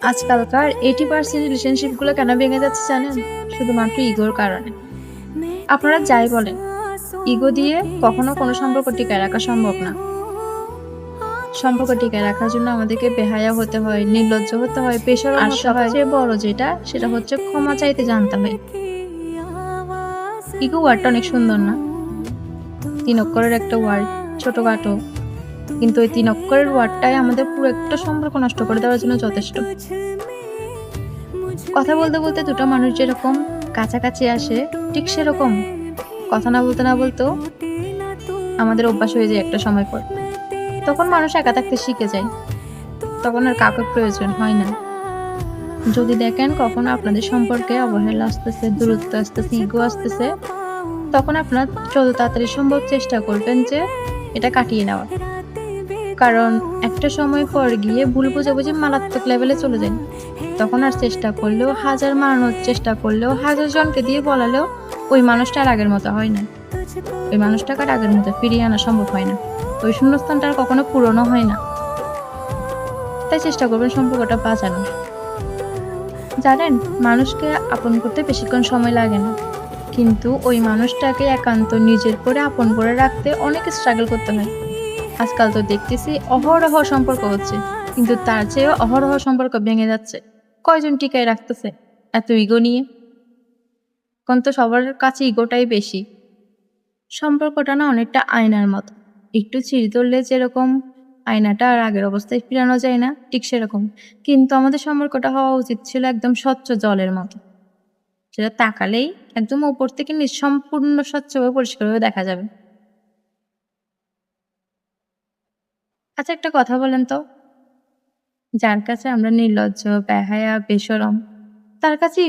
আজকালকার 80% রিলেশনশিপগুলো কেন ভেঙে যাচ্ছে জানেন? শুধুমাত্র ইগোর কারণে। আপনারা যাই বলেন, ইগো দিয়ে কখনো কোনো সম্পর্ক টিকায় রাখা সম্ভব না। সম্পর্ক টিকায় রাখার জন্য আমাদেরকে বেহায়া হতে হয়, নির্লজ্জ হতে হয়, বেশরম হতে হয়। সবচেয়ে বড় যেটা, সেটা হচ্ছে ক্ষমা চাইতে জানতে হয়। ইগো ওয়ার্ডটা অনেক সুন্দর না? 3 অক্ষরের একটা ওয়ার্ড, ছোটখাটো। কিন্তু ওই 3 অক্ষরের ওয়ার্ডটাই আমাদের পুরো একটা সম্পর্ক নষ্ট করে দেওয়ার জন্য যথেষ্ট। কথা বলতে বলতে দুটো মানুষ যেরকম কাছাকাছি আসে, ঠিক সেরকম কথা না বলতে না বলতেও আমাদের অভ্যাস হয়ে যায় একটা সময় পর। তখন মানুষ একা থাকতে শিখে যায়। তখন আর কাউকে প্রয়োজন হয় না। যদি দেখেন কখনো আপনাদের সম্পর্কে অবহেলা আসতেছে, দূরত্ব আসতেছে, ইগো আসতেছে, তখন আপনার যত তাড়াতাড়ি সম্ভব চেষ্টা করবেন যে এটা কাটিয়ে নেওয়ার। কারণ একটা সময় পর গিয়ে ভুল বোঝাবুঝি মারাত্মক লেভেলে চলে যায়। তখন আর চেষ্টা করলেও, হাজার মানানোর চেষ্টা করলেও, হাজার জনকে দিয়ে বলালেও ওই মানুষটা আর আগের মতো হয় না। ওই মানুষটাকে আর আগের মতো ফিরিয়ে আনা সম্ভব হয় না। ওই শূন্যস্থানটা আর কখনো পূরণও হয় না। তাই চেষ্টা করবেন সম্পর্কটা বাঁচানোর। জানেন, মানুষকে আপন করতে বেশিক্ষণ সময় লাগে না, কিন্তু ওই মানুষটাকে একান্ত নিজের করে আপন করে রাখতে অনেক স্ট্রাগল করতে হয়। আজকাল তো দেখতেছি অহরহ সম্পর্ক হচ্ছে, কিন্তু তার চেয়েও অহরহ সম্পর্ক ভেঙে যাচ্ছে। কয়জন টিকায় রাখতেছে এত ইগো নিয়ে? এখন তো সবার কাছে ইগোটাই বেশি। সম্পর্কটা না অনেকটা আয়নার মতো, একটু চিড় ধরলে যেরকম আয়নাটা আর আগের অবস্থায় ফিরানো যায় না, ঠিক সেরকম। কিন্তু আমাদের সম্পর্কটা হওয়া উচিত ছিল একদম স্বচ্ছ জলের মতো, যেটা তাকালেই একদম উপর থেকে সম্পূর্ণ স্বচ্ছভাবে পরিষ্কারভাবে দেখা যাবে। আচ্ছা, একটা কথা বলেন তো, যার কাছে আমরা নির্লজ্জ, বেহায়া, বেশরম, তার কাছে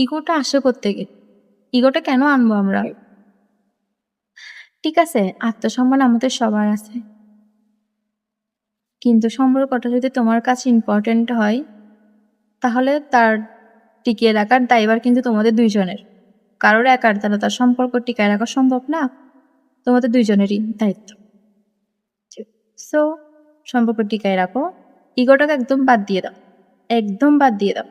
ইগোটা আসে কোত্থেকে? ইগোটা কেন আনবো আমরা? ঠিক আছে, আত্মসম্মান আমাদের সবার আছে, কিন্তু সম্পর্কটা যদি তোমার কাছে ইম্পর্টেন্ট হয়, তাহলে তার টিকিয়ে রাখার দায়ভার কিন্তু তোমাদের দুইজনের। কারোর একার দ্বারা তার সম্পর্ক টিকায় রাখা সম্ভব না। তোমাদের দুইজনেরই দায়িত্ব। সো সম্পর্ক টিকায় রাখো, ইগোটাকে একদম বাদ দিয়ে দাও, একদম বাদ দিয়ে দাও।